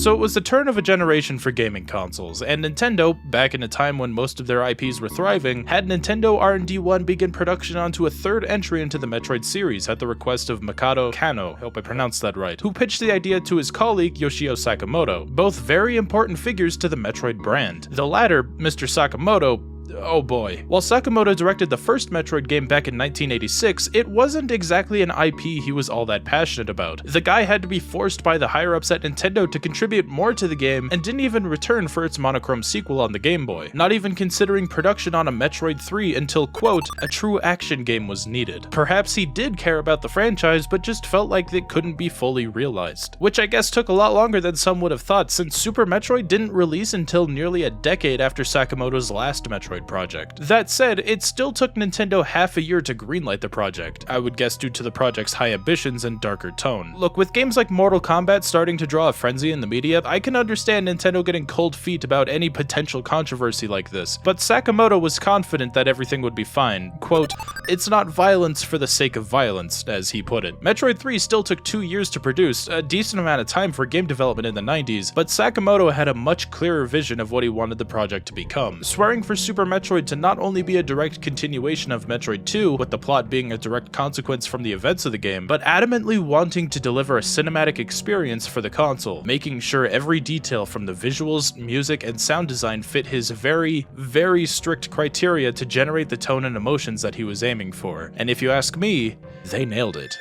So it was the turn of a generation for gaming consoles, and Nintendo, back in a time when most of their IPs were thriving, had Nintendo R&D 1 begin production onto a third entry into the Metroid series at the request of Makoto Kano, hope I pronounced that right, who pitched the idea to his colleague Yoshio Sakamoto, both very important figures to the Metroid brand. The latter, Mr. Sakamoto, oh boy. While Sakamoto directed the first Metroid game back in 1986, it wasn't exactly an IP he was all that passionate about. The guy had to be forced by the higher-ups at Nintendo to contribute more to the game and didn't even return for its monochrome sequel on the Game Boy, not even considering production on a Metroid 3 until, quote, a true action game was needed. Perhaps he did care about the franchise, but just felt like it couldn't be fully realized. Which I guess took a lot longer than some would have thought, since Super Metroid didn't release until nearly a decade after Sakamoto's last Metroid project. That said, it still took Nintendo half a year to greenlight the project, I would guess due to the project's high ambitions and darker tone. Look, with games like Mortal Kombat starting to draw a frenzy in the media, I can understand Nintendo getting cold feet about any potential controversy like this, but Sakamoto was confident that everything would be fine. Quote, it's not violence for the sake of violence, as he put it. Metroid 3 still took 2 years to produce, a decent amount of time for game development in the 90s, but Sakamoto had a much clearer vision of what he wanted the project to become, swearing for Super Metroid to not only be a direct continuation of Metroid 2, with the plot being a direct consequence from the events of the game, but adamantly wanting to deliver a cinematic experience for the console, making sure every detail from the visuals, music, and sound design fit his very, very strict criteria to generate the tone and emotions that he was aiming for. And if you ask me, they nailed it.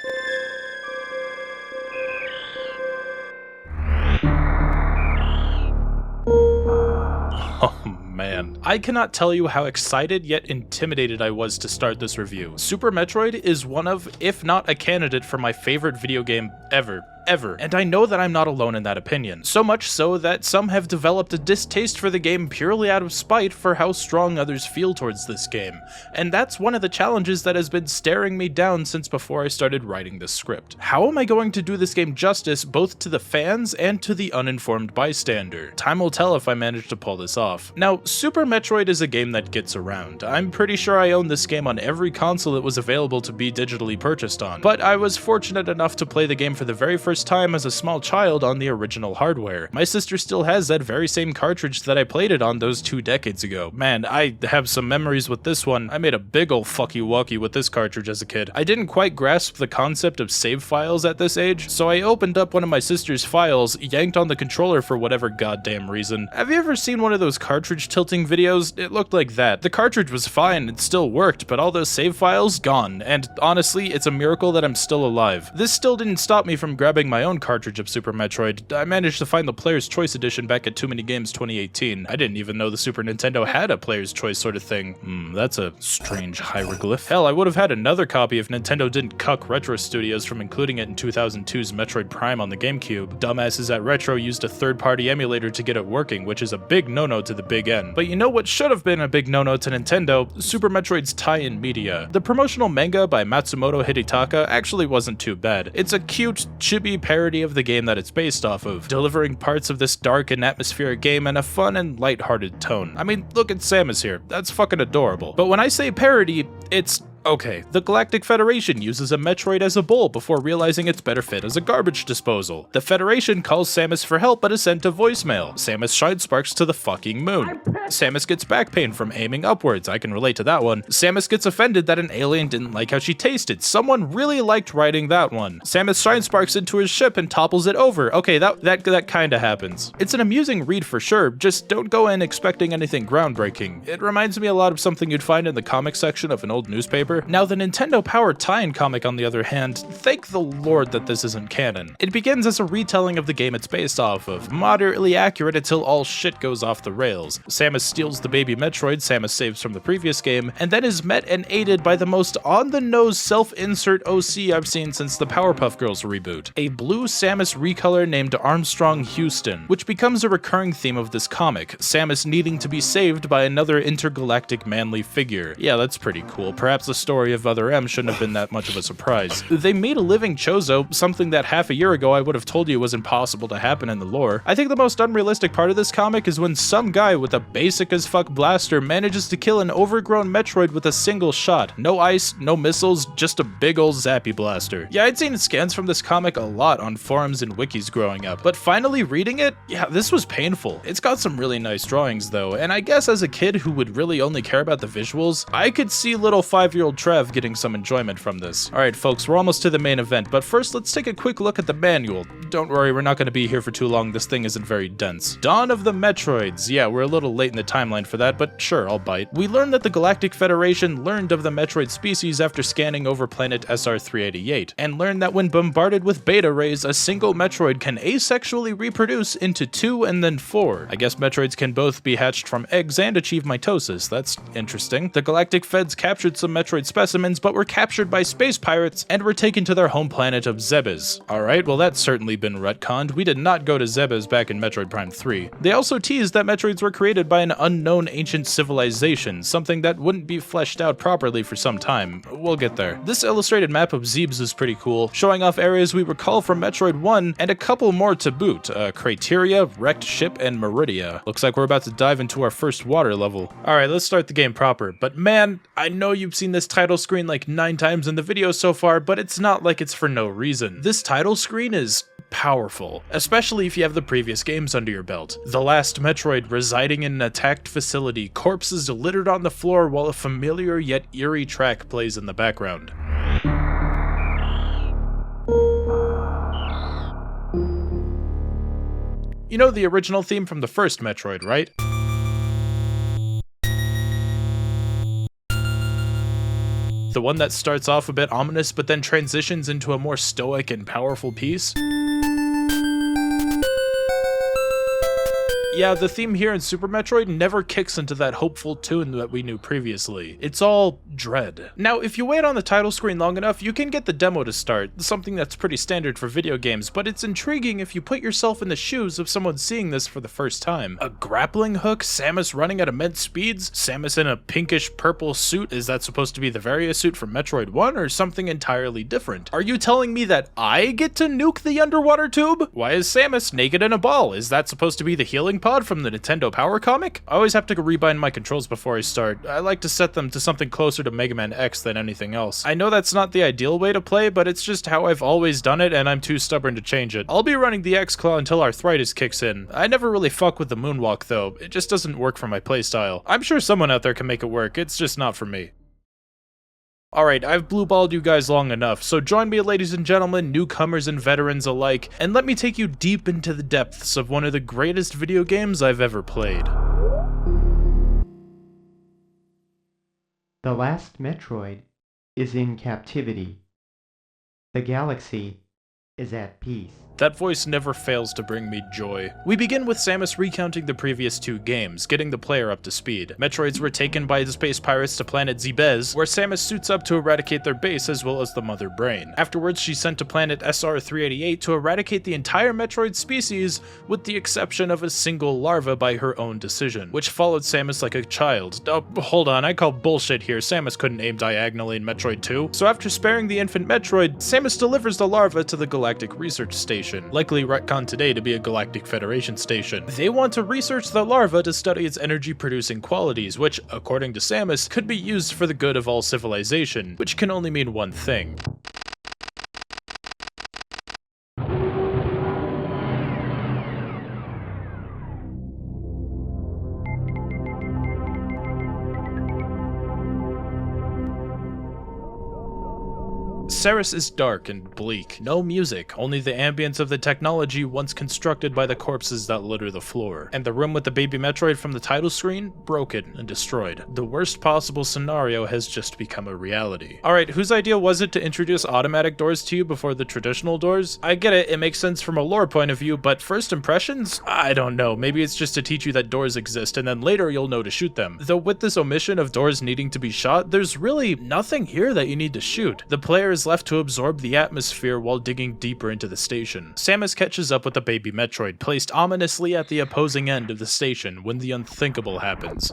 Man, I cannot tell you how excited yet intimidated I was to start this review. Super Metroid is one of, if not a candidate for my favorite video game ever. And I know that I'm not alone in that opinion. So much so that some have developed a distaste for the game purely out of spite for how strong others feel towards this game. And that's one of the challenges that has been staring me down since before I started writing this script. How am I going to do this game justice both to the fans and to the uninformed bystander? Time will tell if I manage to pull this off. Now, Super Metroid is a game that gets around. I'm pretty sure I own this game on every console it was available to be digitally purchased on, but I was fortunate enough to play the game for the very first time as a small child on the original hardware. My sister still has that very same cartridge that I played it on those 2 decades ago. Man, I have some memories with this one. I made a big ol' fucky walkie with this cartridge as a kid. I didn't quite grasp the concept of save files at this age, so I opened up one of my sister's files, yanked on the controller for whatever goddamn reason. Have you ever seen one of those cartridge tilting videos? It looked like that. The cartridge was fine, it still worked, but all those save files, gone. And honestly, it's a miracle that I'm still alive. This still didn't stop me from grabbing my own cartridge of Super Metroid. I managed to find the Player's Choice edition back at Too Many Games 2018. I didn't even know the Super Nintendo had a Player's Choice sort of thing. That's a strange hieroglyph. Hell, I would have had another copy if Nintendo didn't cuck Retro Studios from including it in 2002's Metroid Prime on the GameCube. Dumbasses at Retro used a third-party emulator to get it working, which is a big no-no to the big N. But you know what should have been a big no-no to Nintendo? Super Metroid's tie-in media. The promotional manga by Matsumoto Hidetaka actually wasn't too bad. It's a cute, chibi parody of the game that it's based off of, delivering parts of this dark and atmospheric game in a fun and lighthearted tone. I mean, look at Samus here. That's fucking adorable. But when I say parody, it's okay, the Galactic Federation uses a Metroid as a bowl before realizing it's better fit as a garbage disposal. The Federation calls Samus for help but is sent to voicemail. Samus shines sparks to the fucking moon. Samus gets back pain from aiming upwards. I can relate to that one. Samus gets offended that an alien didn't like how she tasted. Someone really liked writing that one. Samus shines sparks into his ship and topples it over. Okay, that kinda happens. It's an amusing read for sure, just don't go in expecting anything groundbreaking. It reminds me a lot of something you'd find in the comic section of an old newspaper. Now, the Nintendo Power tie-in comic, on the other hand, thank the Lord that this isn't canon. It begins as a retelling of the game it's based off of, moderately accurate until all shit goes off the rails. Samus steals the baby Metroid Samus saves from the previous game, and then is met and aided by the most on-the-nose self-insert OC I've seen since the Powerpuff Girls reboot, a blue Samus recolor named Armstrong Houston, which becomes a recurring theme of this comic, Samus needing to be saved by another intergalactic manly figure. Yeah, that's pretty cool. Perhaps a story of Other M shouldn't have been that much of a surprise. They made a living Chozo, something that half a year ago I would have told you was impossible to happen in the lore. I think the most unrealistic part of this comic is when some guy with a basic as fuck blaster manages to kill an overgrown Metroid with a single shot. No ice, no missiles, just a big ol' zappy blaster. Yeah, I'd seen scans from this comic a lot on forums and wikis growing up, but finally reading it, yeah, this was painful. It's got some really nice drawings though, and I guess as a kid who would really only care about the visuals, I could see little 5-year-old Trav getting some enjoyment from this. Alright folks, we're almost to the main event, but first let's take a quick look at the manual. Don't worry, we're not going to be here for too long, this thing isn't very dense. Dawn of the Metroids. Yeah, we're a little late in the timeline for that, but sure, I'll bite. We learned that the Galactic Federation learned of the Metroid species after scanning over planet SR-388, and learned that when bombarded with beta rays, a single Metroid can asexually reproduce into 2 and then 4. I guess Metroids can both be hatched from eggs and achieve mitosis. That's interesting. The Galactic Feds captured some Metroid specimens, but were captured by space pirates and were taken to their home planet of Zebes. Alright, well that's certainly been retconned. We did not go to Zebes back in Metroid Prime 3. They also teased that Metroids were created by an unknown ancient civilization, something that wouldn't be fleshed out properly for some time. We'll get there. This illustrated map of Zebes is pretty cool, showing off areas we recall from Metroid 1 and a couple more to boot. Criteria, Wrecked Ship, and Maridia. Looks like we're about to dive into our first water level. Alright, let's start the game proper, but man, I know you've seen this title screen like 9 times in the video so far, but it's not like it's for no reason. This title screen is powerful, especially if you have the previous games under your belt. The last Metroid residing in an attacked facility, corpses littered on the floor while a familiar yet eerie track plays in the background. You know the original theme from the first Metroid, right? The one that starts off a bit ominous but then transitions into a more stoic and powerful piece? Yeah, the theme here in Super Metroid never kicks into that hopeful tune that we knew previously. It's all dread. Now, if you wait on the title screen long enough, you can get the demo to start, something that's pretty standard for video games, but it's intriguing if you put yourself in the shoes of someone seeing this for the first time. A grappling hook, Samus running at immense speeds, Samus in a pinkish purple suit, is that supposed to be the Varia suit from Metroid 1 or something entirely different? Are you telling me that I get to nuke the underwater tube? Why is Samus naked in a ball? Is that supposed to be the healing pod from the Nintendo Power comic? I always have to rebind my controls before I start. I like to set them to something closer to Mega Man X than anything else. I know that's not the ideal way to play, but it's just how I've always done it and I'm too stubborn to change it. I'll be running the X-Claw until arthritis kicks in. I never really fuck with the moonwalk though, it just doesn't work for my playstyle. I'm sure someone out there can make it work, it's just not for me. Alright, I've blue-balled you guys long enough, so join me ladies and gentlemen, newcomers and veterans alike, and let me take you deep into the depths of one of the greatest video games I've ever played. The last Metroid is in captivity. The galaxy is at peace. That voice never fails to bring me joy. We begin with Samus recounting the previous 2 games, getting the player up to speed. Metroids were taken by the space pirates to planet Zebes, where Samus suits up to eradicate their base as well as the mother brain. Afterwards, she's sent to planet SR-388 to eradicate the entire Metroid species, with the exception of a single larva by her own decision, which followed Samus like a child. Oh, hold on, I call bullshit here. Samus couldn't aim diagonally in Metroid 2. So after sparing the infant Metroid, Samus delivers the larva to the Galactic Research Station, likely retconned today to be a Galactic Federation station. They want to research the larva to study its energy-producing qualities, which, according to Samus, could be used for the good of all civilization, which can only mean one thing. Ceres is dark and bleak. No music, only the ambience of the technology once constructed by the corpses that litter the floor. And the room with the baby Metroid from the title screen, broken and destroyed. The worst possible scenario has just become a reality. Alright, whose idea was it to introduce automatic doors to you before the traditional doors? I get it, it makes sense from a lore point of view, but first impressions? I don't know, maybe it's just to teach you that doors exist and then later you'll know to shoot them. Though with this omission of doors needing to be shot, there's really nothing here that you need to shoot. The player is left to absorb the atmosphere while digging deeper into the station. Samus catches up with the baby Metroid, placed ominously at the opposing end of the station when the unthinkable happens.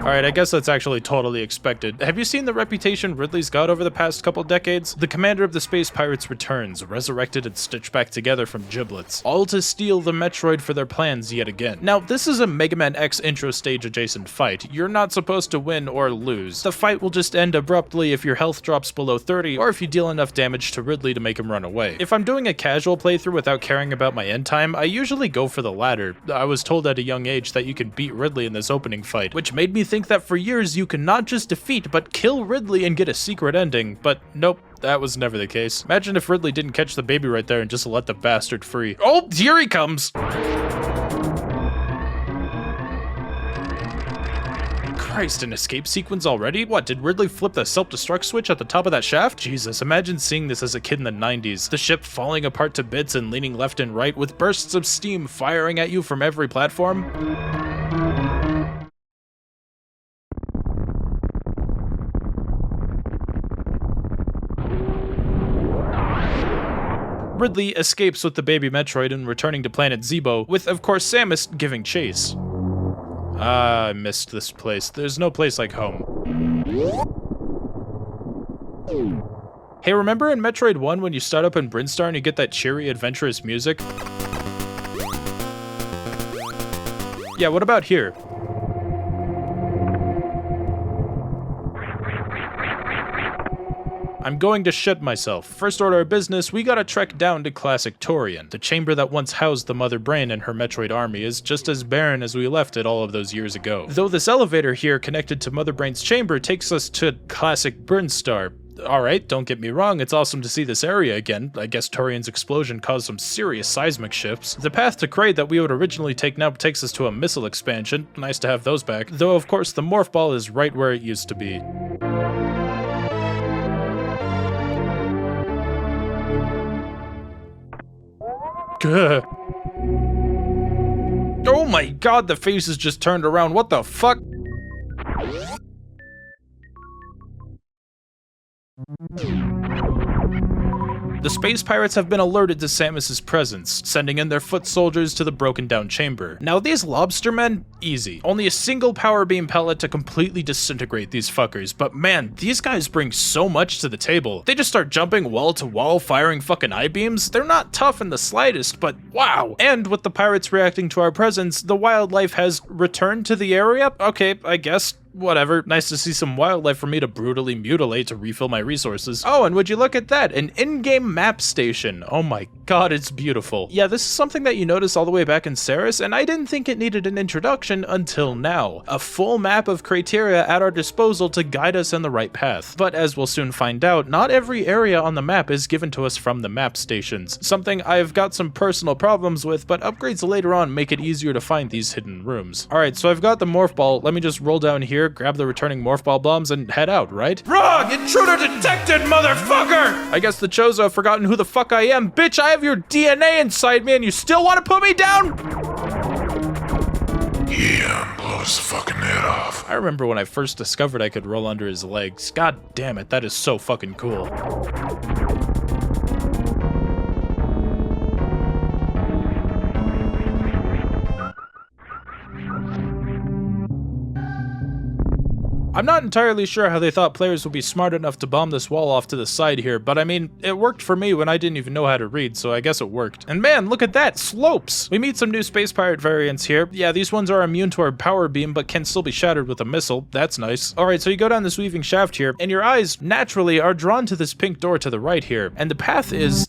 Alright, I guess that's actually totally expected. Have you seen the reputation Ridley's got over the past couple decades? The commander of the space pirates returns, resurrected and stitched back together from giblets, all to steal the Metroid for their plans yet again. Now, this is a Mega Man X intro stage adjacent fight. You're not supposed to win or lose. The fight will just end abruptly if your health drops below 30, or if you deal enough damage to Ridley to make him run away. If I'm doing a casual playthrough without caring about my end time, I usually go for the latter. I was told at a young age that you can beat Ridley in this opening fight, which made me think that for years you can not just defeat, but kill Ridley and get a secret ending, but nope. That was never the case. Imagine if Ridley didn't catch the baby right there and just let the bastard free. Oh, here he comes! Christ, an escape sequence already? What, did Ridley flip the self-destruct switch at the top of that shaft? Jesus, imagine seeing this as a kid in the 90s. The ship falling apart to bits and leaning left and right with bursts of steam firing at you from every platform. Ridley escapes with the baby Metroid and returning to planet Zebes, with, of course, Samus giving chase. Ah, I missed this place. There's no place like home. Hey, remember in Metroid 1 when you start up in Brinstar and you get that cheery, adventurous music? Yeah, what about here? I'm going to shit myself. First order of business, we gotta trek down to classic Tourian. The chamber that once housed the Mother Brain and her Metroid army is just as barren as we left it all of those years ago. Though this elevator here connected to Mother Brain's chamber takes us to classic Brinstar. Alright, don't get me wrong, it's awesome to see this area again. I guess Tourian's explosion caused some serious seismic shifts. The path to Kraid that we would originally take now takes us to a missile expansion. Nice to have those back. Though of course the morph ball is right where it used to be. Gah. Oh my god, the faces just turned around. What the fuck? The space pirates have been alerted to Samus's presence, sending in their foot soldiers to the broken down chamber. Now these lobstermen, easy. Only a single power beam pellet to completely disintegrate these fuckers, but man, these guys bring so much to the table. They just start jumping wall to wall, firing fucking I-beams. They're not tough in the slightest, but wow. And with the pirates reacting to our presence, the wildlife has returned to the area? Okay, I guess. Whatever, nice to see some wildlife for me to brutally mutilate to refill my resources. Oh, and would you look at that, an in-game map station. Oh my god, it's beautiful. Yeah, this is something that you notice all the way back in Ceres, and I didn't think it needed an introduction until now. A full map of criteria at our disposal to guide us in the right path. But as we'll soon find out, not every area on the map is given to us from the map stations. Something I've got some personal problems with, but upgrades later on make it easier to find these hidden rooms. Alright, so I've got the morph ball. Let me just roll down here, grab the returning morph ball bombs, and head out, right? Wrong! Intruder detected, motherfucker! I guess the Chozo have forgotten who the fuck I am. Bitch, I have your DNA inside me and you still want to put me down? Yeah, blow his fucking head off. I remember when I first discovered I could roll under his legs. God damn it, that is so fucking cool. I'm not entirely sure how they thought players would be smart enough to bomb this wall off to the side here, but I mean, it worked for me when I didn't even know how to read, so I guess it worked. And man, look at that, slopes! We meet some new space pirate variants here. Yeah, these ones are immune to our power beam, but can still be shattered with a missile. That's nice. Alright, so you go down this weaving shaft here, and your eyes, naturally, are drawn to this pink door to the right here, and the path is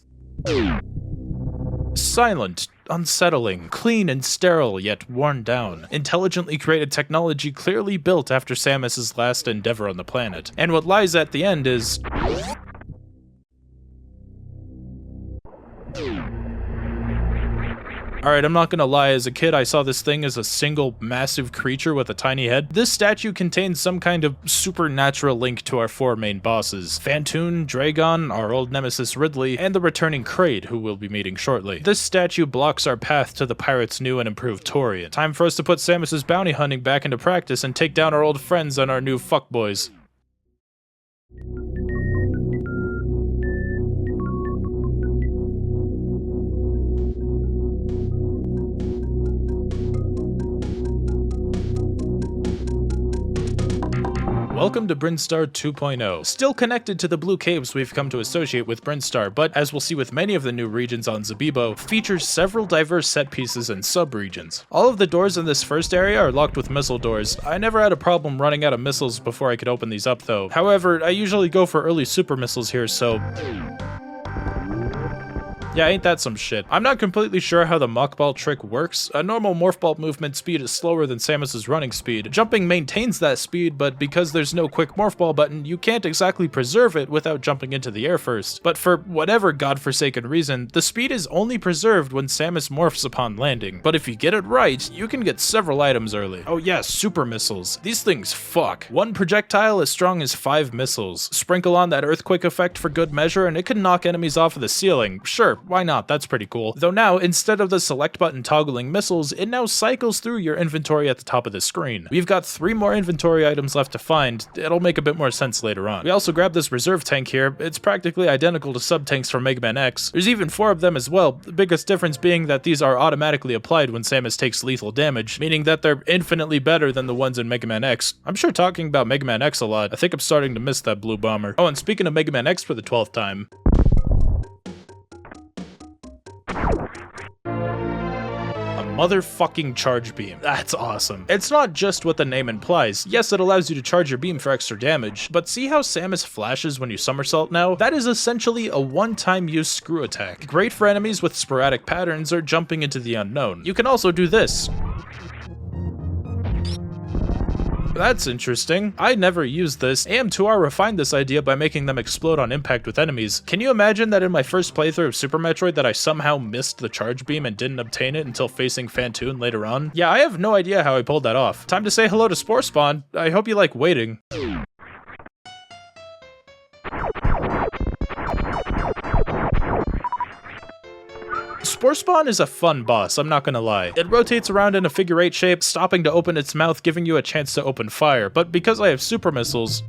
silent, unsettling, clean and sterile, yet worn down. Intelligently created technology clearly built after Samus's last endeavor on the planet. And what lies at the end is... Alright, I'm not gonna lie, as a kid I saw this thing as a single massive creature with a tiny head. This statue contains some kind of supernatural link to our four main bosses. Phantoon, Draygon, our old nemesis Ridley, and the returning Kraid, who we'll be meeting shortly. This statue blocks our path to the pirates' new and improved Tourian. Time for us to put Samus's bounty hunting back into practice and take down our old friends and our new fuckboys. Welcome to Brinstar 2.0. Still connected to the blue caves we've come to associate with Brinstar, but as we'll see with many of the new regions on Zebes, features several diverse set pieces and sub-regions. All of the doors in this first area are locked with missile doors. I never had a problem running out of missiles before I could open these up though. However, I usually go for early super missiles here, so... yeah, ain't that some shit. I'm not completely sure how the muck ball trick works. A normal morph ball movement speed is slower than Samus's running speed. Jumping maintains that speed, but because there's no quick morph ball button, you can't exactly preserve it without jumping into the air first. But for whatever godforsaken reason, the speed is only preserved when Samus morphs upon landing. But if you get it right, you can get several items early. Oh yeah, super missiles. These things fuck. One projectile as strong as 5 missiles. Sprinkle on that earthquake effect for good measure, and it can knock enemies off of the ceiling. Sure, why not? That's pretty cool. Though now, instead of the select button toggling missiles, it now cycles through your inventory at the top of the screen. We've got 3 more inventory items left to find. It'll make a bit more sense later on. We also grabbed this reserve tank here. It's practically identical to sub-tanks from Mega Man X. There's even 4 of them as well, the biggest difference being that these are automatically applied when Samus takes lethal damage, meaning that they're infinitely better than the ones in Mega Man X. I'm sure talking about Mega Man X a lot. I think I'm starting to miss that blue bomber. Oh, and speaking of Mega Man X for the 12th time, motherfucking charge beam. That's awesome. It's not just what the name implies. Yes, it allows you to charge your beam for extra damage, but see how Samus flashes when you somersault now? That is essentially a one-time use screw attack. Great for enemies with sporadic patterns or jumping into the unknown. You can also do this. That's interesting. I never used this. AM2R refined this idea by making them explode on impact with enemies. Can you imagine that in my first playthrough of Super Metroid that I somehow missed the charge beam and didn't obtain it until facing Phantoon later on? Yeah, I have no idea how I pulled that off. Time to say hello to Spore Spawn. I hope you like waiting. Spore Spawn is a fun boss, I'm not gonna lie. It rotates around in a figure 8 shape, stopping to open its mouth, giving you a chance to open fire, but because I have super missiles...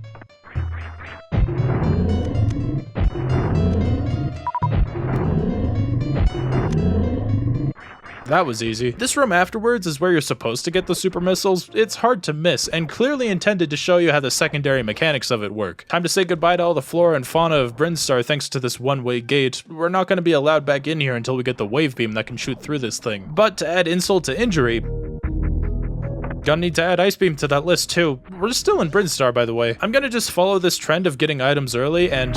that was easy. This room afterwards is where you're supposed to get the super missiles. It's hard to miss, and clearly intended to show you how the secondary mechanics of it work. Time to say goodbye to all the flora and fauna of Brinstar thanks to this one-way gate. We're not going to be allowed back in here until we get the wave beam that can shoot through this thing. But to add insult to injury, gonna need to add Ice Beam to that list too. We're still in Brinstar, by the way. I'm gonna just follow this trend of getting items early and...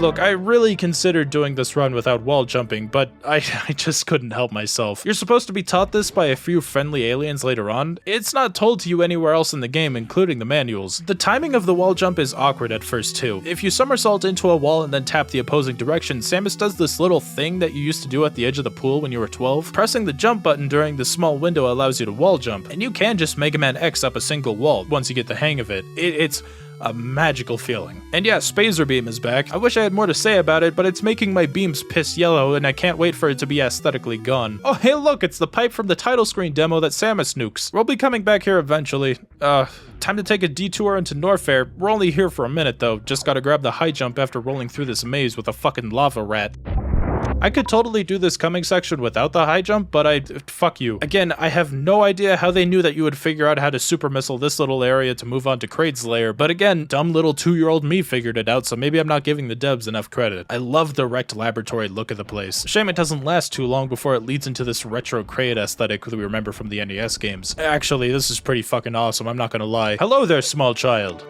look, I really considered doing this run without wall jumping, but I just couldn't help myself. You're supposed to be taught this by a few friendly aliens later on. It's not told to you anywhere else in the game, including the manuals. The timing of the wall jump is awkward at first too. If you somersault into a wall and then tap the opposing direction, Samus does this little thing that you used to do at the edge of the pool when you were 12. Pressing the jump button during the small window allows you to wall jump, and you can just Mega Man X up a single wall once you get the hang of it. It's a magical feeling. And yeah, Spazer Beam is back. I wish I had more to say about it, but it's making my beams piss yellow, and I can't wait for it to be aesthetically gone. Oh hey look, it's the pipe from the title screen demo that Samus nukes. We'll be coming back here eventually. Time to take a detour into Norfair. We're only here for a minute though, just gotta grab the high jump after rolling through this maze with a fucking lava rat. I could totally do this coming section without the high jump, but fuck you. Again, I have no idea how they knew that you would figure out how to super missile this little area to move on to Kraid's lair, but again, dumb little 2-year-old me figured it out, so maybe I'm not giving the devs enough credit. I love the wrecked laboratory look of the place. Shame it doesn't last too long before it leads into this retro Kraid aesthetic that we remember from the NES games. Actually, this is pretty fucking awesome, I'm not gonna lie. Hello there, small child.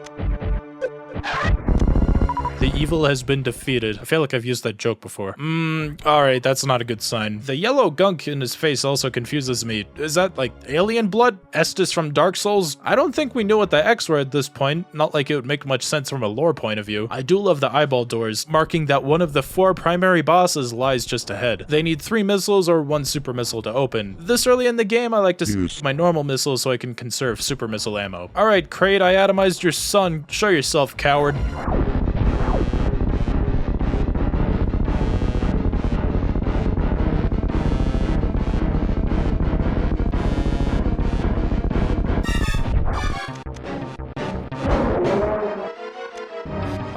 The evil has been defeated. I feel like I've used that joke before. Alright, that's not a good sign. The yellow gunk in his face also confuses me. Is that, like, alien blood? Estus from Dark Souls? I don't think we knew what the X were at this point, not like it would make much sense from a lore point of view. I do love the eyeball doors, marking that one of the 4 primary bosses lies just ahead. They need 3 missiles or 1 super missile to open. This early in the game, I like to use my normal missiles so I can conserve super missile ammo. Alright, Kraid, I atomized your son. Show yourself, coward.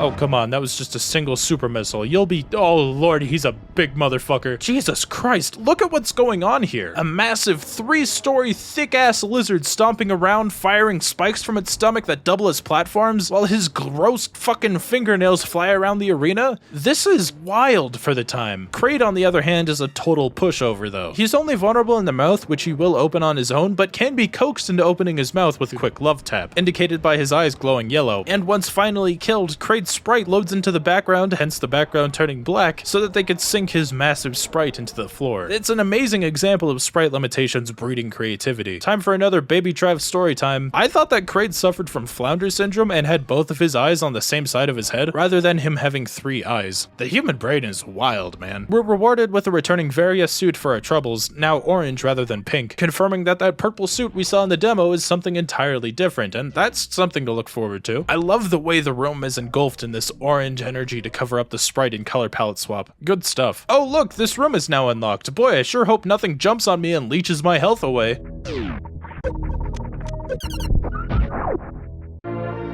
Oh, come on, that was just a single super missile. You'll be- oh lord, he's a big motherfucker. Jesus Christ, look at what's going on here. A massive 3-story thick-ass lizard stomping around, firing spikes from its stomach that double as platforms, while his gross fucking fingernails fly around the arena? This is wild for the time. Kraid, on the other hand, is a total pushover though. He's only vulnerable in the mouth, which he will open on his own, but can be coaxed into opening his mouth with a quick love tap, indicated by his eyes glowing yellow. And once finally killed, Kraid's sprite loads into the background, hence the background turning black, so that they could sink his massive sprite into the floor. It's an amazing example of sprite limitations breeding creativity. Time for another Baby Trav story time. I thought that Kraid suffered from flounder syndrome and had both of his eyes on the same side of his head, rather than him having 3 eyes. The human brain is wild, man. We're rewarded with a returning Varia suit for our troubles, now orange rather than pink, confirming that that purple suit we saw in the demo is something entirely different, and that's something to look forward to. I love the way the room is engulfed in this orange energy to cover up the sprite and color palette swap. Good stuff. Oh look, this room is now unlocked. Boy, I sure hope nothing jumps on me and leeches my health away.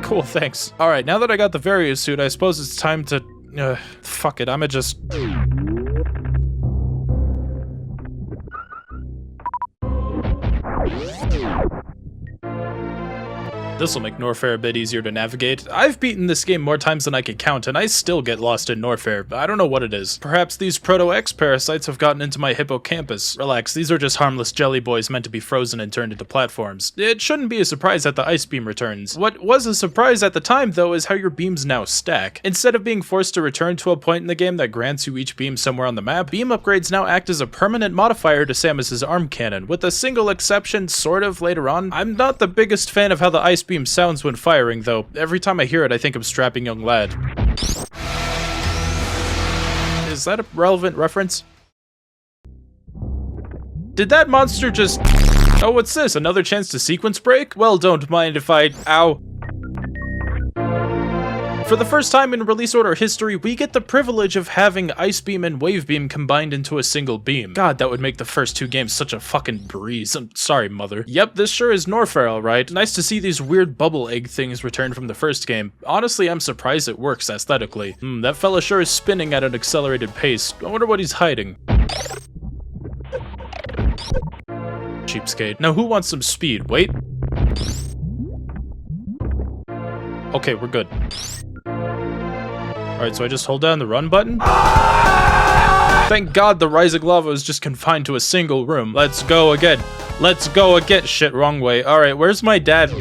Cool, thanks. Alright, now that I got the Varia suit, I suppose it's time to... fuck it, I'ma just... This'll make Norfair a bit easier to navigate. I've beaten this game more times than I can count, and I still get lost in Norfair. I don't know what it is. Perhaps these Proto-X parasites have gotten into my hippocampus. Relax, these are just harmless jelly boys meant to be frozen and turned into platforms. It shouldn't be a surprise that the ice beam returns. What was a surprise at the time, though, is how your beams now stack. Instead of being forced to return to a point in the game that grants you each beam somewhere on the map, beam upgrades now act as a permanent modifier to Samus's arm cannon, with a single exception, sort of, later on. I'm not the biggest fan of how the ice beam sounds when firing, though. Every time I hear it, I think of Strapping Young Lad. Is that a relevant reference? Did that monster just... Oh, what's this? Another chance to sequence break? Well, don't mind if I... Ow. For the first time in release order history, we get the privilege of having Ice Beam and Wave Beam combined into a single beam. God, that would make the first 2 games such a fucking breeze. I'm sorry, mother. Yep, this sure is Norfair, alright. Nice to see these weird bubble egg things return from the first game. Honestly, I'm surprised it works aesthetically. That fella sure is spinning at an accelerated pace. I wonder what he's hiding. Cheapskate. Now who wants some speed? Wait. Okay, we're good. Alright, so I just hold down the run button? Thank God the rising lava is just confined to a single room. Let's go again. Let's go again. Shit, wrong way. Alright, where's my dad?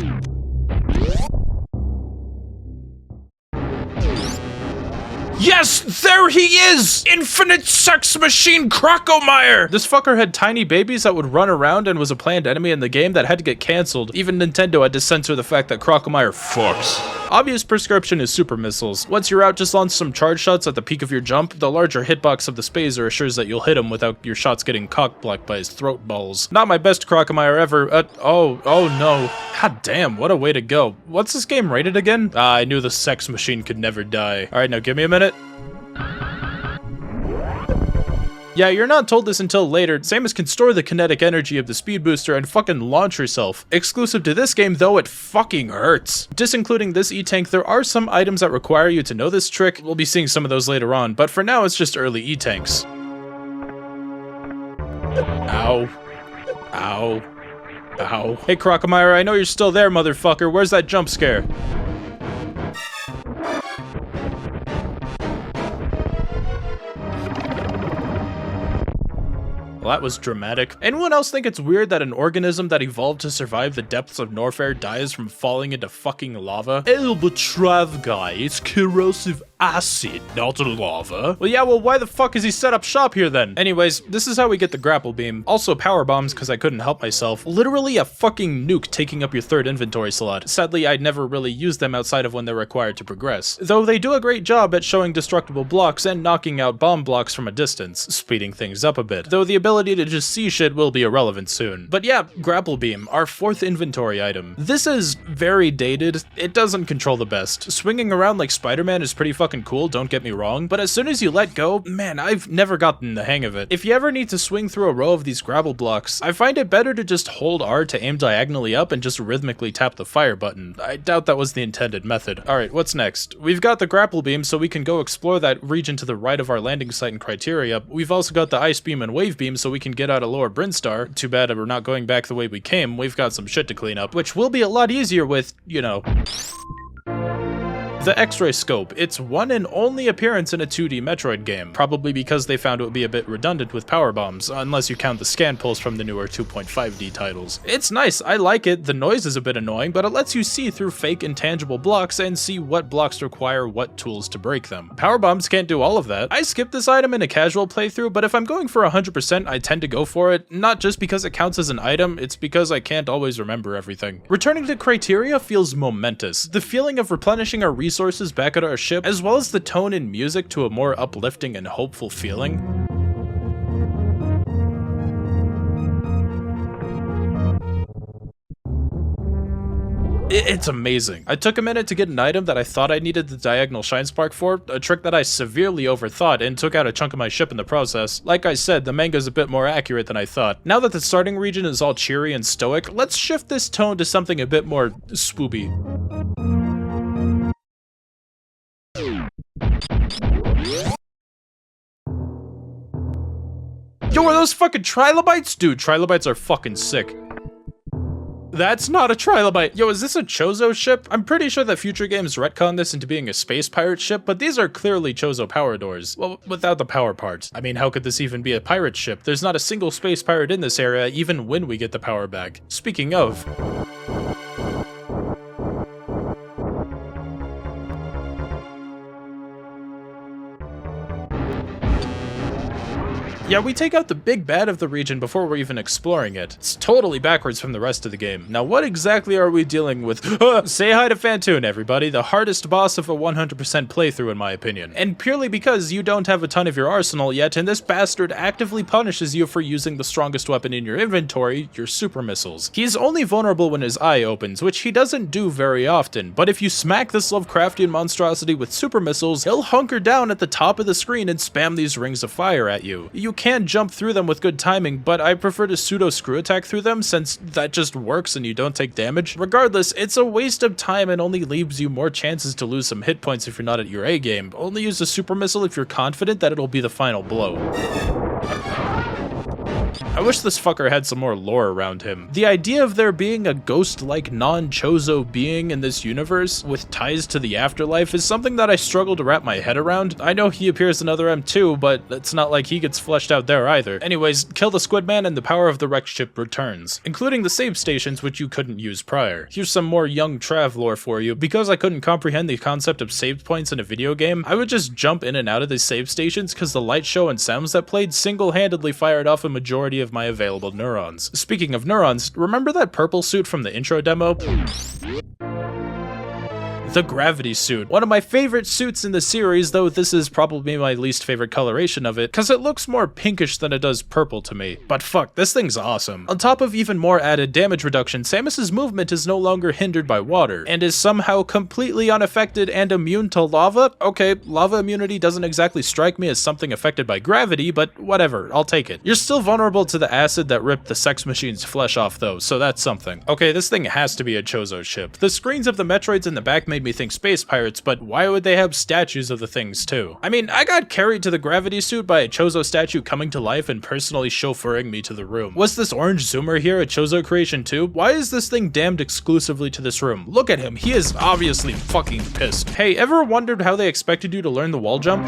Yes, there he is! Infinite sex machine Crocomire! This fucker had tiny babies that would run around and was a planned enemy in the game that had to get cancelled. Even Nintendo had to censor the fact that Crocomire fucks. Obvious prescription is super missiles. Once you're out, just launch some charge shots at the peak of your jump. The larger hitbox of the Spazer assures that you'll hit him without your shots getting cock-blocked by his throat balls. Not my best Crocomire ever. Oh no. God damn, what a way to go. What's this game rated again? Ah, I knew the sex machine could never die. Alright, now give me a minute. Yeah, you're not told this until later. Samus can store the kinetic energy of the speed booster and fucking launch herself. Exclusive to this game, though, it fucking hurts. Disincluding this E-Tank, there are some items that require you to know this trick. We'll be seeing some of those later on, but for now, it's just early E-Tanks. Ow. Ow. Ow. Hey, Crocomire, I know you're still there, motherfucker. Where's that jump scare? Well, that was dramatic. Anyone else think it's weird that an organism that evolved to survive the depths of Norfair dies from falling into fucking lava? Oh, but Trav guy, it's corrosive acid, not lava. Well, yeah, well, why the fuck is he set up shop here then? Anyways, this is how we get the grapple beam. Also power bombs, because I couldn't help myself. Literally a fucking nuke taking up your 3rd inventory slot. Sadly, I'd never really used them outside of when they're required to progress. Though they do a great job at showing destructible blocks and knocking out bomb blocks from a distance, speeding things up a bit. Though the ability to just see shit will be irrelevant soon. But yeah, grapple beam, our 4th inventory item. This is very dated. It doesn't control the best. Swinging around like Spider-Man is pretty fucking fucking cool, don't get me wrong, but as soon as you let go, man, I've never gotten the hang of it. If you ever need to swing through a row of these grapple blocks, I find it better to just hold R to aim diagonally up and just rhythmically tap the fire button. I doubt that was the intended method. Alright, what's next? We've got the grapple beam, so we can go explore that region to the right of our landing site in Criteria. We've also got the ice beam and wave beam, so we can get out of Lower Brinstar. Too bad we're not going back the way we came. We've got some shit to clean up, which will be a lot easier with, you know, the X-ray scope. Its one and only appearance in a 2D Metroid game, probably because they found it would be a bit redundant with power bombs, unless you count the scan pulls from the newer 2.5D titles. It's nice, I like it, the noise is a bit annoying, but it lets you see through fake intangible blocks and see what blocks require what tools to break them. Power bombs can't do all of that. I skipped this item in a casual playthrough, but if I'm going for 100%, I tend to go for it, not just because it counts as an item, it's because I can't always remember everything. Returning to Criteria feels momentous. The feeling of replenishing our resources back at our ship, as well as the tone and music to a more uplifting and hopeful feeling. It's amazing. I took a minute to get an item that I thought I needed the diagonal shine spark for, a trick that I severely overthought and took out a chunk of my ship in the process. Like I said, the manga's a bit more accurate than I thought. Now that the starting region is all cheery and stoic, let's shift this tone to something a bit more spoopy. Yo, are those fucking trilobites? Dude, trilobites are fucking sick. That's not a trilobite. Yo, is this a Chozo ship? I'm pretty sure that future games retcon this into being a space pirate ship, but these are clearly Chozo power doors. Well, without the power part. I mean, how could this even be a pirate ship? There's not a single space pirate in this area, even when we get the power back. Speaking of... yeah, we take out the big bad of the region before we're even exploring it. It's totally backwards from the rest of the game. Now, what exactly are we dealing with? Say hi to Fantoon, everybody. The hardest boss of a 100% playthrough, in my opinion. And purely because you don't have a ton of your arsenal yet, and this bastard actively punishes you for using the strongest weapon in your inventory, your super missiles. He's only vulnerable when his eye opens, which he doesn't do very often, but if you smack this Lovecraftian monstrosity with super missiles, he'll hunker down at the top of the screen and spam these rings of fire at you. You can jump through them with good timing, but I prefer to pseudo screw attack through them since that just works and you don't take damage. Regardless, it's a waste of time and only leaves you more chances to lose some hit points if you're not at your A game. Only use a super missile if you're confident that it'll be the final blow. I wish this fucker had some more lore around him. The idea of there being a ghost-like non-Chozo being in this universe with ties to the afterlife is something that I struggle to wrap my head around. I know he appears in other M2, but it's not like he gets fleshed out there either. Anyways, kill the Squidman and the power of the wrecked ship returns, including the save stations which you couldn't use prior. Here's some more young Trav lore for you. Because I couldn't comprehend the concept of save points in a video game, I would just jump in and out of the save stations because the light show and sounds that played single-handedly fired off a majority of my available neurons. Speaking of neurons, remember that purple suit from the intro demo? The gravity suit. One of my favorite suits in the series, though this is probably my least favorite coloration of it, cause it looks more pinkish than it does purple to me. But fuck, this thing's awesome. On top of even more added damage reduction, Samus's movement is no longer hindered by water, and is somehow completely unaffected and immune to lava? Okay, lava immunity doesn't exactly strike me as something affected by gravity, but whatever, I'll take it. You're still vulnerable to the acid that ripped the sex machine's flesh off though, so that's something. Okay, this thing has to be a Chozo ship. The screens of the Metroids in the back made me think space pirates, but why would they have statues of the things too? I mean, I got carried to the gravity suit by a Chozo statue coming to life and personally chauffeuring me to the room. Was this orange zoomer here a Chozo creation too? Why is this thing damned exclusively to this room? Look at him, he is obviously fucking pissed. Hey, ever wondered how they expected you to learn the wall jump?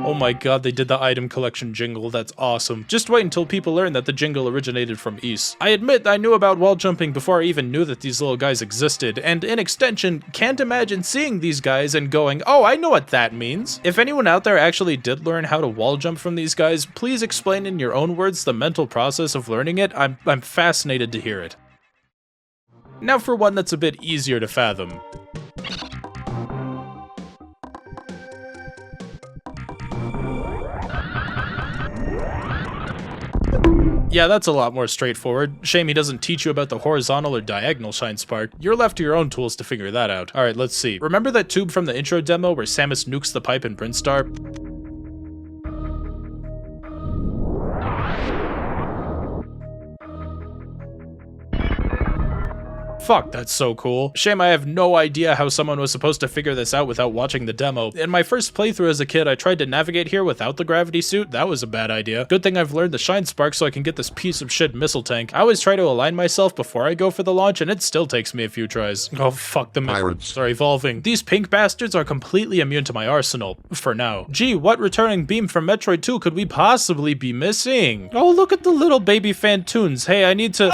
Oh my god, they did the item collection jingle, that's awesome. Just wait until people learn that the jingle originated from Ys. I admit I knew about wall jumping before I even knew that these little guys existed, and in extension, can't imagine seeing these guys and going, oh, I know what that means. If anyone out there actually did learn how to wall jump from these guys, please explain in your own words the mental process of learning it. I'm fascinated to hear it. Now for one that's a bit easier to fathom. Yeah, that's a lot more straightforward. Shame he doesn't teach you about the horizontal or diagonal shine spark. You're left to your own tools to figure that out. Alright, let's see. Remember that tube from the intro demo where Samus nukes the pipe in Brinstar? Fuck, that's so cool. Shame I have no idea how someone was supposed to figure this out without watching the demo. In my first playthrough as a kid, I tried to navigate here without the gravity suit. That was a bad idea. Good thing I've learned the shine spark so I can get this piece of shit missile tank. I always try to align myself before I go for the launch, and it still takes me a few tries. Oh, fuck, the pirates are evolving. These pink bastards are completely immune to my arsenal. For now. Gee, what returning beam from Metroid 2 could we possibly be missing? Oh, look at the little baby Fantoons. Hey, I need to...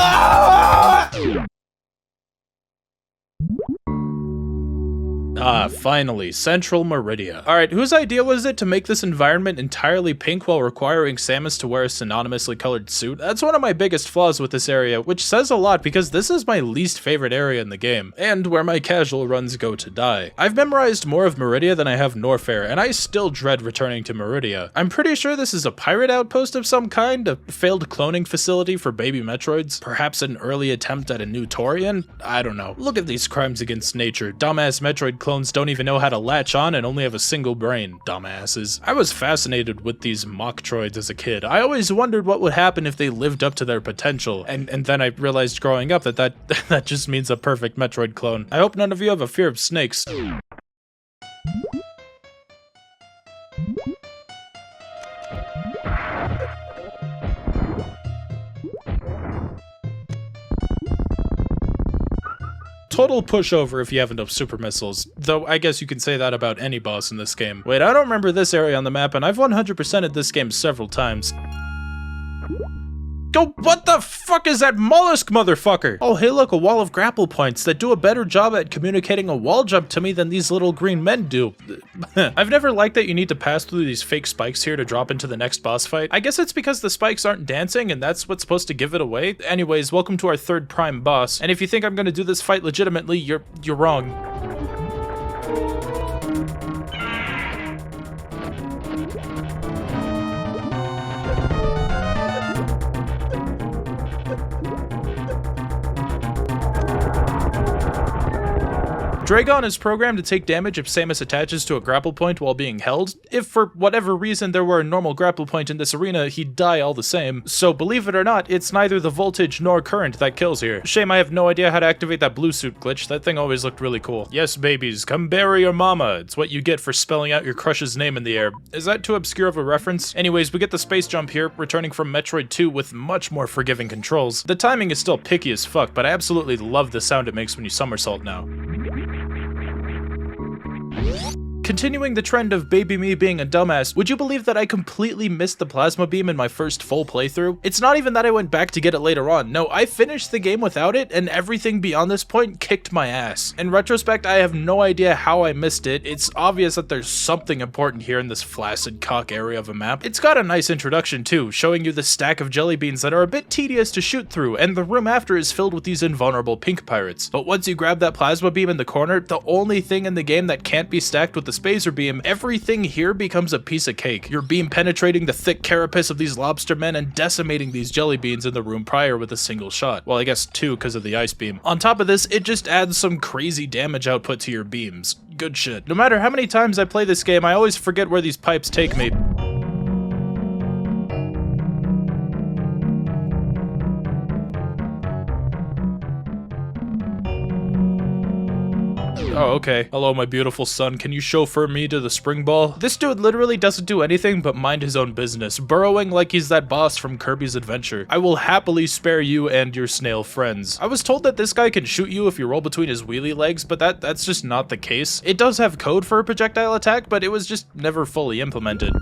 Ah, finally, Central Maridia. Alright, whose idea was it to make this environment entirely pink while requiring Samus to wear a synonymously colored suit? That's one of my biggest flaws with this area, which says a lot because this is my least favorite area in the game, and where my casual runs go to die. I've memorized more of Maridia than I have Norfair, and I still dread returning to Maridia. I'm pretty sure this is a pirate outpost of some kind, a failed cloning facility for baby Metroids, perhaps an early attempt at a new Tourian? I don't know. Look at these crimes against nature. Dumbass Metroid clones don't even know how to latch on and only have a single brain. Dumbasses. I was fascinated with these mock-troids as a kid. I always wondered what would happen if they lived up to their potential, and then I realized growing up that just means a perfect Metroid clone. I hope none of you have a fear of snakes. Total pushover if you have enough super missiles, though I guess you can say that about any boss in this game. Wait, I don't remember this area on the map, and I've 100%ed this game several times. Go, what the fuck is that mollusk motherfucker? Oh, hey look, a wall of grapple points that do a better job at communicating a wall jump to me than these little green men do. I've never liked that you need to pass through these fake spikes here to drop into the next boss fight. I guess it's because the spikes aren't dancing and that's what's supposed to give it away. Anyways, welcome to our third prime boss, and if you think I'm gonna do this fight legitimately, you're wrong. Draygon is programmed to take damage if Samus attaches to a grapple point while being held. If for whatever reason there were a normal grapple point in this arena, he'd die all the same. So believe it or not, it's neither the voltage nor current that kills here. Shame I have no idea how to activate that blue suit glitch. That thing always looked really cool. Yes, babies, come bury your mama. It's what you get for spelling out your crush's name in the air. Is that too obscure of a reference? Anyways, we get the space jump here, returning from Metroid 2 with much more forgiving controls. The timing is still picky as fuck, but I absolutely love the sound it makes when you somersault now. Continuing the trend of baby me being a dumbass, would you believe that I completely missed the plasma beam in my first full playthrough? It's not even that I went back to get it later on. No, I finished the game without it, and everything beyond this point kicked my ass. In retrospect, I have no idea how I missed it. It's obvious that there's something important here in this flaccid cock area of a map. It's got a nice introduction too, showing you the stack of jelly beans that are a bit tedious to shoot through, and the room after is filled with these invulnerable pink pirates. But once you grab that plasma beam in the corner, the only thing in the game that can't be stacked with the spacer beam, everything here becomes a piece of cake. Your beam penetrating the thick carapace of these lobster men and decimating these jelly beans in the room prior with a single shot. Well, I guess two because of the ice beam. On top of this, it just adds some crazy damage output to your beams. Good shit. No matter how many times I play this game, I always forget where these pipes take me. Oh, okay. Hello, my beautiful son. Can you chauffeur me to the spring ball? This dude literally doesn't do anything but mind his own business, burrowing like he's that boss from Kirby's Adventure. I will happily spare you and your snail friends. I was told that this guy can shoot you if you roll between his wheelie legs, but that's just not the case. It does have code for a projectile attack, but it was just never fully implemented.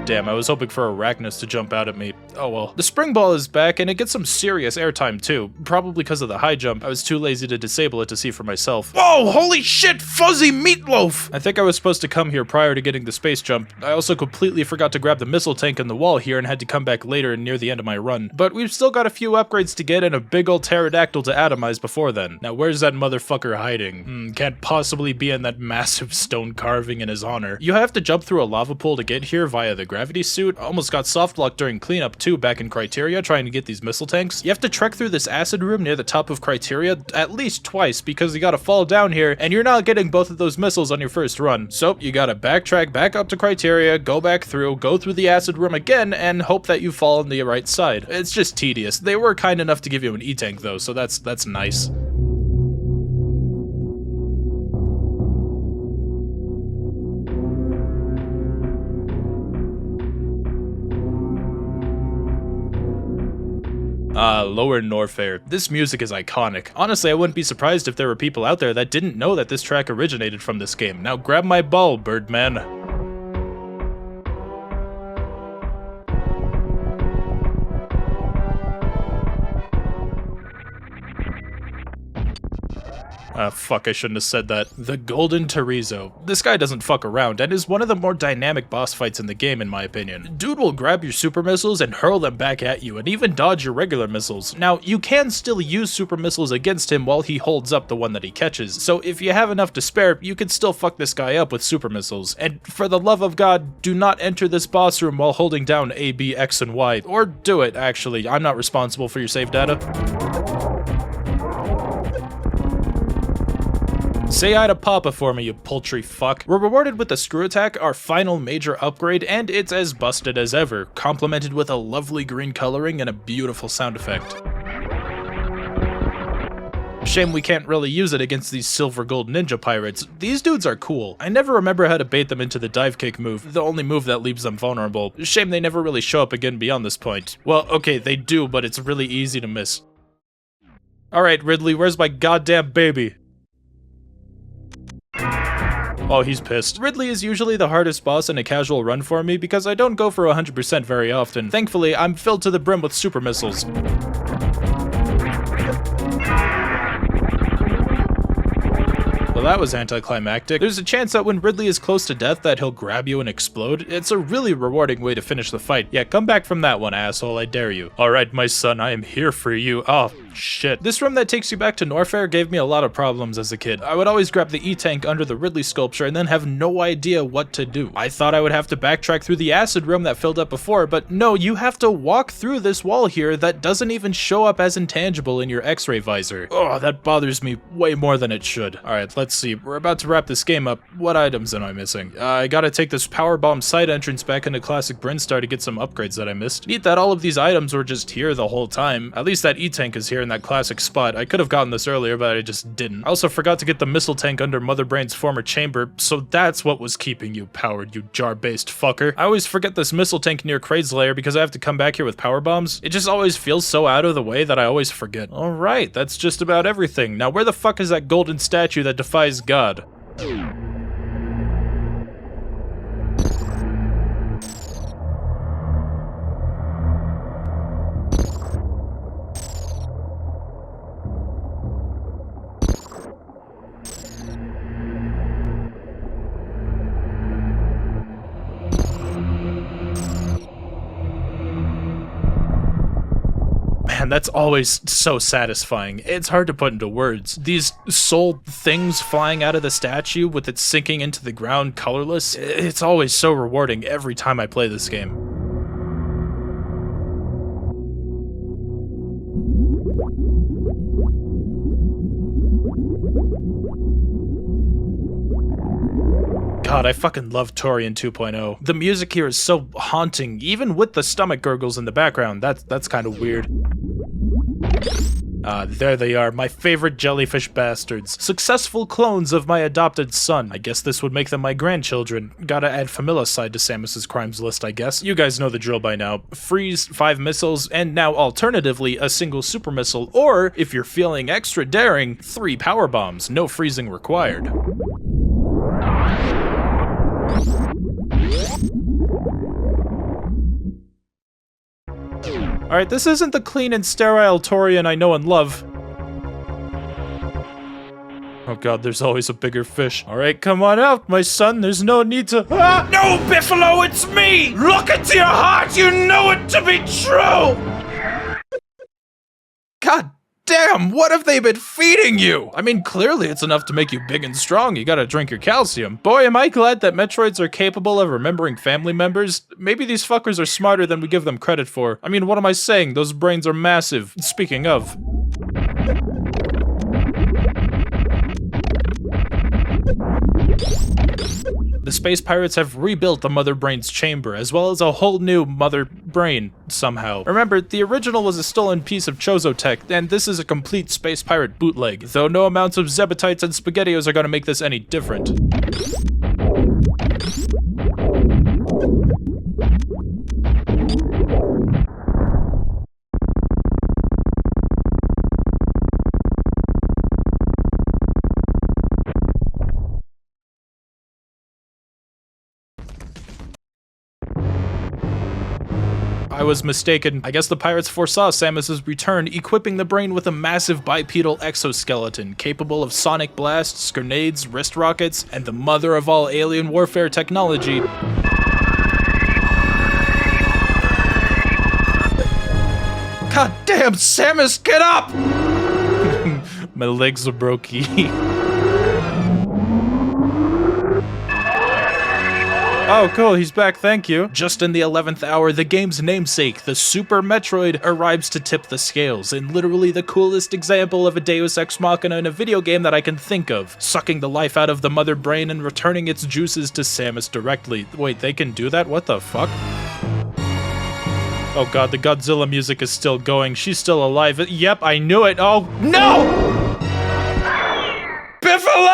Damn, I was hoping for Arachnus to jump out at me. Oh well. The spring ball is back, and it gets some serious airtime too. Probably because of the high jump. I was too lazy to disable it to see for myself. Whoa, holy shit, fuzzy meatloaf! I think I was supposed to come here prior to getting the space jump. I also completely forgot to grab the missile tank in the wall here and had to come back later near the end of my run. But we've still got a few upgrades to get and a big ol' pterodactyl to atomize before then. Now where's that motherfucker hiding? Can't possibly be in that massive stone carving in his honor. You have to jump through a lava pool to get here via the gravity suit. Almost got soft locked during cleanup too back in Criteria trying to get these missile tanks. You have to trek through this acid room near the top of Criteria at least twice because you gotta fall down here and you're not getting both of those missiles on your first run. So you gotta backtrack back up to Criteria, go back through, go through the acid room again, and hope that you fall on the right side. It's just tedious. They were kind enough to give you an E-tank though, so that's nice. Lower Norfair. This music is iconic. Honestly, I wouldn't be surprised if there were people out there that didn't know that this track originated from this game. Now grab my ball, Birdman. Fuck, I shouldn't have said that. The Golden Chorizo. This guy doesn't fuck around and is one of the more dynamic boss fights in the game in my opinion. Dude will grab your super missiles and hurl them back at you and even dodge your regular missiles. Now, you can still use super missiles against him while he holds up the one that he catches, so if you have enough to spare, you can still fuck this guy up with super missiles. And for the love of God, do not enter this boss room while holding down A, B, X, and Y. Or do it, actually. I'm not responsible for your save data. Say hi to Papa for me, you poultry fuck. We're rewarded with the screw attack, our final major upgrade, and it's as busted as ever, complemented with a lovely green coloring and a beautiful sound effect. Shame we can't really use it against these silver gold ninja pirates. These dudes are cool. I never remember how to bait them into the dive kick move, the only move that leaves them vulnerable. Shame they never really show up again beyond this point. Well, okay, they do, but it's really easy to miss. Alright, Ridley, where's my goddamn baby? Oh, he's pissed. Ridley is usually the hardest boss in a casual run for me because I don't go for 100% very often. Thankfully, I'm filled to the brim with super missiles. Well, that was anticlimactic. There's a chance that when Ridley is close to death that he'll grab you and explode. It's a really rewarding way to finish the fight. Yeah, come back from that one, asshole, I dare you. Alright, my son, I am here for you. Oh, shit. This room that takes you back to Norfair gave me a lot of problems as a kid. I would always grab the E-tank under the Ridley sculpture and then have no idea what to do. I thought I would have to backtrack through the acid room that filled up before, but no, you have to walk through this wall here that doesn't even show up as intangible in your X-ray visor. Oh, that bothers me way more than it should. Alright, let's see. We're about to wrap this game up. What items am I missing? I gotta take this power bomb side entrance back into classic Brinstar to get some upgrades that I missed. Neat that all of these items were just here the whole time. At least that E-tank is here in that classic spot. I could have gotten this earlier, but I just didn't. I also forgot to get the missile tank under Mother Brain's former chamber, so that's what was keeping you powered, you jar-based fucker. I always forget this missile tank near Kraid's lair because I have to come back here with power bombs. It just always feels so out of the way that I always forget. Alright, that's just about everything. Now where the fuck is that golden statue that defies God? Man, that's always so satisfying. It's hard to put into words. These soul things flying out of the statue with it sinking into the ground colorless, it's always so rewarding every time I play this game. God, I fucking love Tourian 2.0. The music here is so haunting, even with the stomach gurgles in the background. That's kind of weird. There they are, my favorite jellyfish bastards. Successful clones of my adopted son. I guess this would make them my grandchildren. Gotta add familicide to Samus's crimes list, I guess. You guys know the drill by now. Freeze, 5 missiles, and now alternatively, a single super missile, or, if you're feeling extra daring, 3 power bombs. No freezing required. Alright, this isn't the clean and sterile Tourian I know and love. Oh god, there's always a bigger fish. Alright, come on out, my son. There's no need to— Ah! No, Biffalo, it's me! Look into your heart! You know it to be true! God damn! damn, what have they been feeding you? I mean, clearly it's enough to make you big and strong. You gotta drink your calcium. Boy, am I glad that Metroids are capable of remembering family members. Maybe these fuckers are smarter than we give them credit for. I mean, what am I saying? Those brains are massive. Speaking of. The space pirates have rebuilt the Mother Brain's chamber, as well as a whole new Mother Brain, somehow. Remember, the original was a stolen piece of Chozo tech, and this is a complete space pirate bootleg, though no amounts of Zebetites and SpaghettiOs are gonna make this any different. I was mistaken. I guess the pirates foresaw Samus's return, equipping the brain with a massive bipedal exoskeleton capable of sonic blasts, grenades, wrist rockets, and the mother of all alien warfare technology. God damn, Samus, get up! My legs are brokey. Oh, cool, he's back, thank you. Just in the 11th hour, the game's namesake, the Super Metroid, arrives to tip the scales, in literally the coolest example of a Deus Ex Machina in a video game that I can think of, sucking the life out of the Mother Brain and returning its juices to Samus directly. Wait, they can do that? What the fuck? Oh god, the Godzilla music is still going. She's still alive. Yep, I knew it. Oh, no! Biffalo!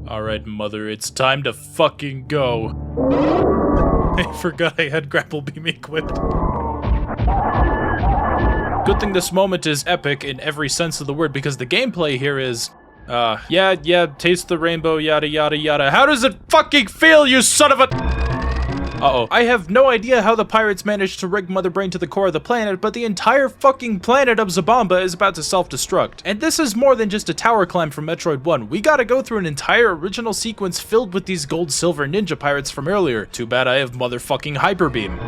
Alright, Mother, it's time to fucking go. I forgot I had Grapple Beam equipped. Good thing this moment is epic in every sense of the word, because the gameplay here is... yeah, taste the rainbow, yada yada yada. How does it fucking feel, you son of a... Uh-oh. I have no idea how the pirates managed to rig Mother Brain to the core of the planet, but the entire fucking planet of Zabamba is about to self-destruct. And this is more than just a tower climb from Metroid 1. We gotta go through an entire original sequence filled with these gold-silver ninja pirates from earlier. Too bad I have motherfucking Hyper Beam.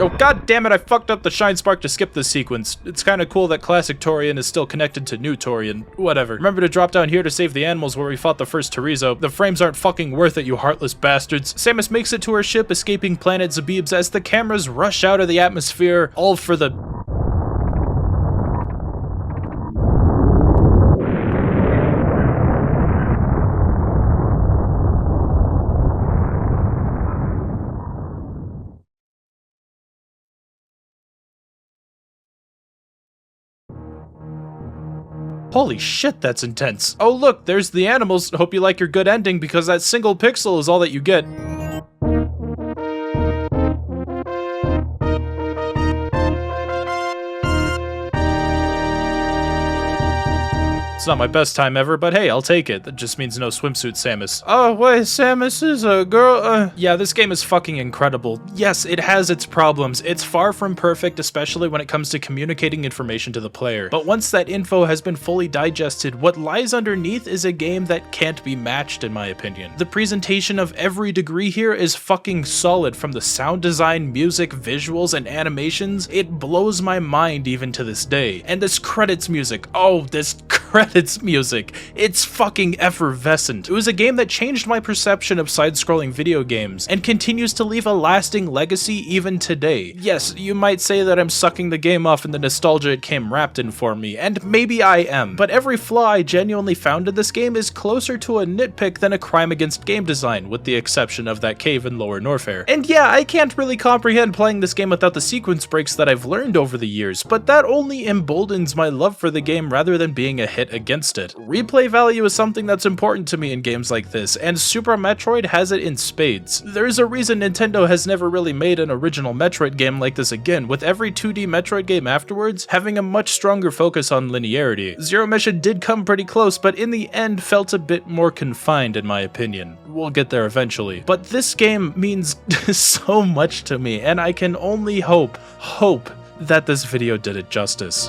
Oh god damn it, I fucked up the Shine Spark to skip this sequence. It's kinda cool that classic Tourian is still connected to new Tourian. Whatever. Remember to drop down here to save the animals where we fought the first Torizo. The frames aren't fucking worth it, you heartless bastards. Samus makes it to her ship, escaping planet Zebes as the cameras rush out of the atmosphere, all for the... Holy shit, that's intense. Oh look, there's the animals. Hope you like your good ending, because that single pixel is all that you get. It's not my best time ever, but hey, I'll take it. That just means no swimsuit Samus. Oh, wait, Samus is a girl, Yeah, this game is fucking incredible. Yes, it has its problems. It's far from perfect, especially when it comes to communicating information to the player. But once that info has been fully digested, what lies underneath is a game that can't be matched, in my opinion. The presentation of every degree here is fucking solid, from the sound design, music, visuals, and animations. It blows my mind even to this day. And this credits music, oh, this credits music. It's fucking effervescent. It was a game that changed my perception of side-scrolling video games, and continues to leave a lasting legacy even today. Yes, you might say that I'm sucking the game off in the nostalgia it came wrapped in for me, and maybe I am, but every flaw I genuinely found in this game is closer to a nitpick than a crime against game design, with the exception of that cave in Lower Norfair. And yeah, I can't really comprehend playing this game without the sequence breaks that I've learned over the years, but that only emboldens my love for the game rather than being a hit against it. Replay value is something that's important to me in games like this, and Super Metroid has it in spades. There's a reason Nintendo has never really made an original Metroid game like this again, with every 2D Metroid game afterwards having a much stronger focus on linearity. Zero Mission did come pretty close, but in the end felt a bit more confined in my opinion. We'll get there eventually. But this game means so much to me, and I can only hope that this video did it justice.